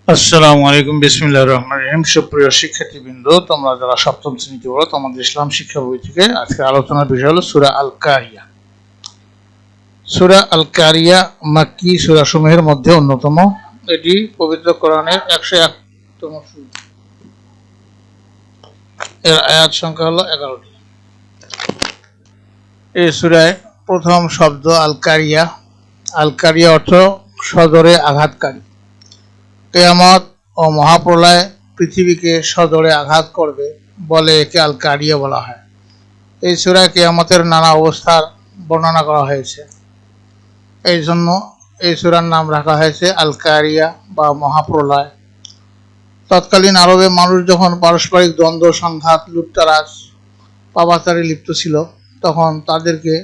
আসসালামু আলাইকুম, বিসমিল্লাহির রহমানির রহিম। সুপ্রিয় শিক্ষার্থীবৃন্দ, তোমরা যারা সপ্তম শ্রেণীতে পড়ো, তোমাদের ইসলাম শিক্ষা বই থেকে আজকে আলোচনার বিষয় হলো সূরা আল কারিয়া। সূরা আল কারিয়া মাক্কি সূরাসমূহের মধ্যে অন্যতম। এটি পবিত্র কোরআনের 101তম সূরা। এর আয়াত সংখ্যা হলো 11টি। এই সূরায় প্রথম শব্দ আল কারিয়া। আল কারিয়া অর্থ সজোরে আঘাতকারী। কিয়ামত ও মহাপ্রলয় পৃথিবীকে সজোরে আঘাত করবে বলে একে আল কারিয়া বলা হয়। এই সূরায় কিয়ামতের নানা অবস্থার বর্ণনা করা হয়েছে। এই জন্য এই সূরার নাম রাখা হয়েছে আল কারিয়া বা মহাপ্রলয়। তৎকালীন আরবে মানুষ যখন পারস্পরিক দ্বন্দ্ব, সংঘাত, লুটতরাজ, পাপাচারে লিপ্ত ছিল, তখন তাদেরকে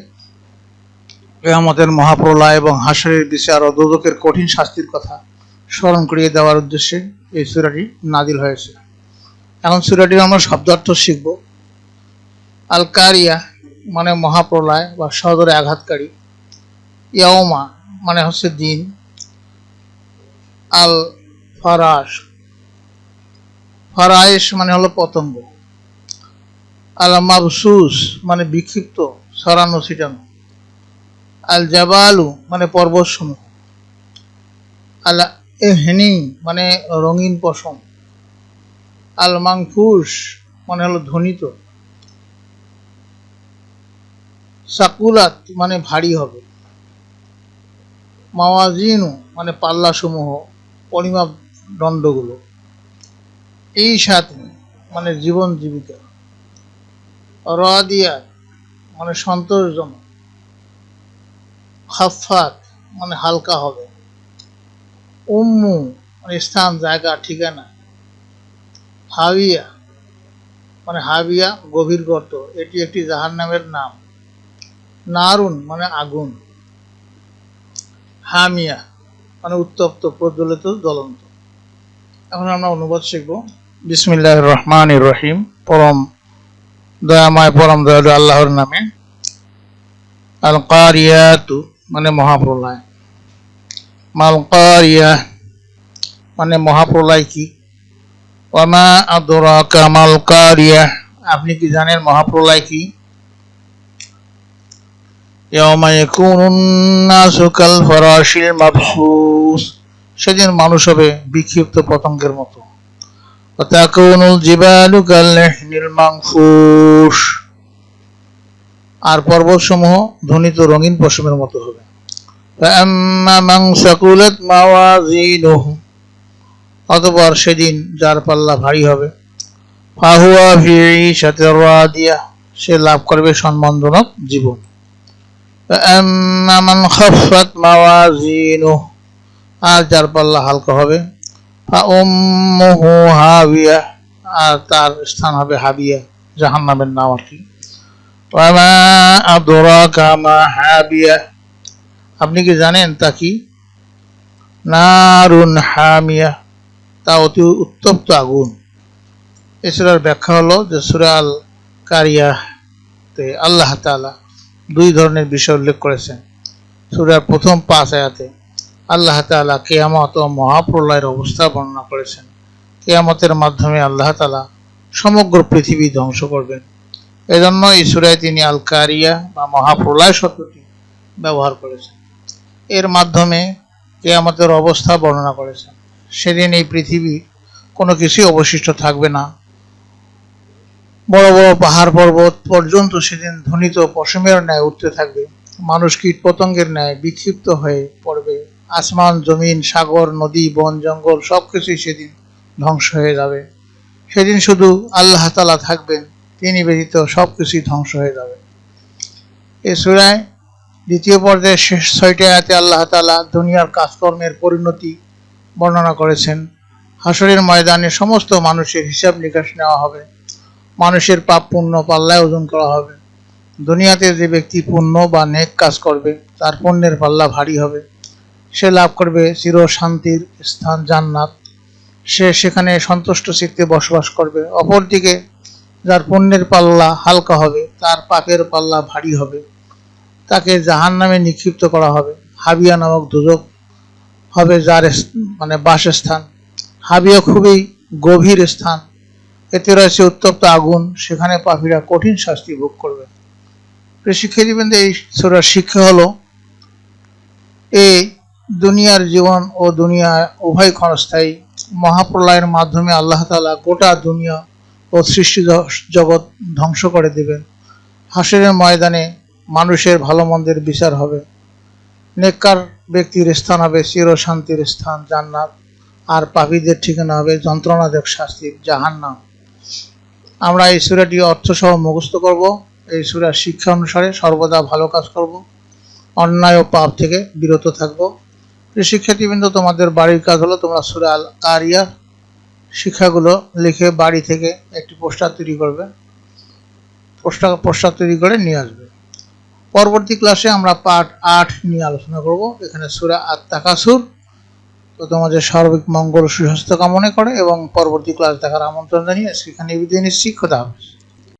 কিয়ামতের মহাপ্রলয় এবং হাশরের বিচার ও দোজখের কঠিন শাস্তির কথা স্মরণ করিয়ে দেওয়ার উদ্দেশ্যে এই সূরাটি নাজিল হয়েছে। এখন সূরাটির আমরা শব্দার্থ শিখব। আল কারিয়া মানে মহাপ্রলয় বা সজোরে আঘাতকারী। ইয়াওমা মানে হচ্ছে দিন। আল ফারাশ, ফারাইশ মানে হলো পতঙ্গ। আল মাবসুস মানে বিক্ষিপ্ত, ছড়ানো ছিটানো। আল জাবালু মানে পর্বতসমূহ। আল এহনি মানে রঙিন পশম। আল মাংফুস মানে হলো ধ্বনিত। সাকুলাত মানে ভারী হবে। মাওয়াজিনু মানে পাল্লা সমূহ, পরিমাপ দণ্ডগুলো। এই সাথে মানে জীবন জীবিকা। রাদিয়াত মানে সন্তোষজনক। খাফাত মানে হালকা হবে। উম্মু মানে স্থান, জায়গা, ঠিকানা। হাবিয়া মানে হাবিয়া গভীর গর্ত, এটি একটি জাহান্নামের নাম। নারুন মানে আগুন। হামিয়া মানে উত্তপ্ত, প্রজ্বলিত, জ্বলন্ত। এখন আমরা অনুবাদ শিখব। বিসমিল্লাহির রহমানির রহিম। পরম দয়াময়, পরম দয়ালু আল্লাহর নামে। আল কারিয়াতু মানে মহাপ্রলয়। মাল কারিয়া মানে মহাপ্রলয় কি। ওয়ামা আদরাকা মাল কারিয়া, আপনি কি জানেন মহাপ্রলয় কি। ইয়াওমা ইয়াকুনুন নাসু কাল ফারাশিল মাবসুস, সেদিন মানুষ হবে বিক্ষিপ্ত পতঙ্গের মতো। ওয়া তাকুনুল জিবালু কাল ইহনিল মানফুস, আর পর্বতসমূহ ধ্বনিত রঙিন পশমের মতো হবে। ফাআম্মা মান সাকুলাত মাওয়াজিনুহু, অতঃপর সেদিন যার পাল্লা ভারী হবে। ফাহুয়া ফি ঈশাতির রাদিয়া, সে লাভ করবে সম্মানজনক জীবন। ফাআম্মা মান খাফফাত মাওয়াজিনুহু, আর যার পাল্লা হালকা হবে। ফাউম্মুহু হাবিয়া, আর তার স্থান হবে হাবিয়া, জাহান্নামের নাম আর কি। ওয়ামা আদরাকা মা হাবিয়া, আপনি কি জানেন তা কি। নারুন হামিয়া, তা অতি উত্তপ্ত আগুন। এই সূরার ব্যাখ্যা হলো যে সূরা আল কারিয়াতে আল্লাহ তাআলা দুই ধরনের বিষয় উল্লেখ করেছেন। সূরার প্রথম 5 আয়াতে আল্লাহ তাআলা কিয়ামত ও মহাপ্রলয়ের অবস্থা বর্ণনা করেছেন। কিয়ামতের মাধ্যমে আল্লাহ তাআলা সমগ্র পৃথিবী ধ্বংস করবেন। এজন্য এই সূরায় তিনি আল কারিয়া বা মহাপ্রলয় শব্দটি ব্যবহার করেছেন। এর মাধ্যমে কিয়ামতের অবস্থা বর্ণনা করেছেন। সেদিন এই পৃথিবী কোনো কিছুই অবশিষ্ট থাকবে না। বড় বড় পাহাড় পর্বত পর্যন্ত সেদিন ধ্বনিত পশমের ন্যায় উঠতে থাকবে। মানুষ কীট পতঙ্গের ন্যায় বিক্ষিপ্ত হয়ে পড়বে। আসমান, জমিন, সাগর, নদী, বন, জঙ্গল সবকিছুই সেদিন ধ্বংস হয়ে যাবে। সেদিন শুধু আল্লাহ তাআলা থাকবেন, তিনি ব্যতীত সবকিছুই ধ্বংস হয়ে যাবে। এই সূরায় দ্বিতীয় পর্যায়ের শেষ 6টি আয়াতে আল্লাহ তাআলা দুনিয়ার কাজকর্মের পরিণতি বর্ণনা করেছেন। হাশরের ময়দানে সমস্ত মানুষের হিসাব নিকাশ নেওয়া হবে। মানুষের পাপ পুণ্য পাল্লায় ওজন করা হবে। দুনিয়াতে যে ব্যক্তি পুণ্য বা নেক কাজ করবে তার পুণ্যের পাল্লা ভারী হবে। সে লাভ করবে চির শান্তির স্থান জান্নাত। সে সেখানে সন্তুষ্ট চিত্তে বসবাস করবে। অপরদিকে যার পুণ্যের পাল্লা হালকা হবে তার পাপের পাল্লা ভারী হবে। তাকে জাহান্নামে নিক্ষিপ্ত করা হবে। হাবিয়া নামক দোজখ হবে যার বাসস্থান। হাবিয়া খুবই গভীর স্থান, এতে রয়েছে উত্তপ্ত আগুন, সেখানে পাপীরা কঠিন শাস্তি ভোগ করবে। শিক্ষার্থীবৃন্দ, এই সূরার শিক্ষা হলো এই দুনিয়ার জীবন ও দুনিয়া উভয় ক্ষণস্থায়ী। মহাপ্রলয়ের মাধ্যমে আল্লাহ তাআলা গোটা দুনিয়া ও সৃষ্টি জগৎ ধ্বংস করে দেবেন। হাসরের ময়দানে মানুষের ভালো মন্দের বিচার হবে। নেককার ব্যক্তির স্থান হবে চিরশান্তির স্থান জান্নাত, আর পাপীদের ঠিকানা হবে যন্ত্রণাদায়ক শাস্তির জাহান্নাম। আমরা এই সূরাটি অর্থসহ মুখস্থ করব। এই সূরার শিক্ষা অনুসারে সর্বদা ভালো কাজ করব, অন্যায় ও পাপ থেকে বিরত থাকব। শিক্ষার্থীবৃন্দ, তোমাদের বাড়ির কাজ হলো তোমরা সূরা আল কারিয়া শিক্ষাগুলো লিখে বাড়ি থেকে একটি পোস্টার তৈরি করবে, পোস্টার তৈরি করে নিয়ে আসবে। পরবর্তী ক্লাসে আমরা পার্ট 8 নিয়ে আলোচনা করব। এখানে সূরা আত-তাকাসুর। তো তোমাদের সার্বিক মঙ্গল সুস্বাস্থ্য কামনা করে এবং পরবর্তী ক্লাস দেখার আমন্ত্রণ জানিয়ে সেখানে বিদায় নিচ্ছি। খোদা হাফেজ।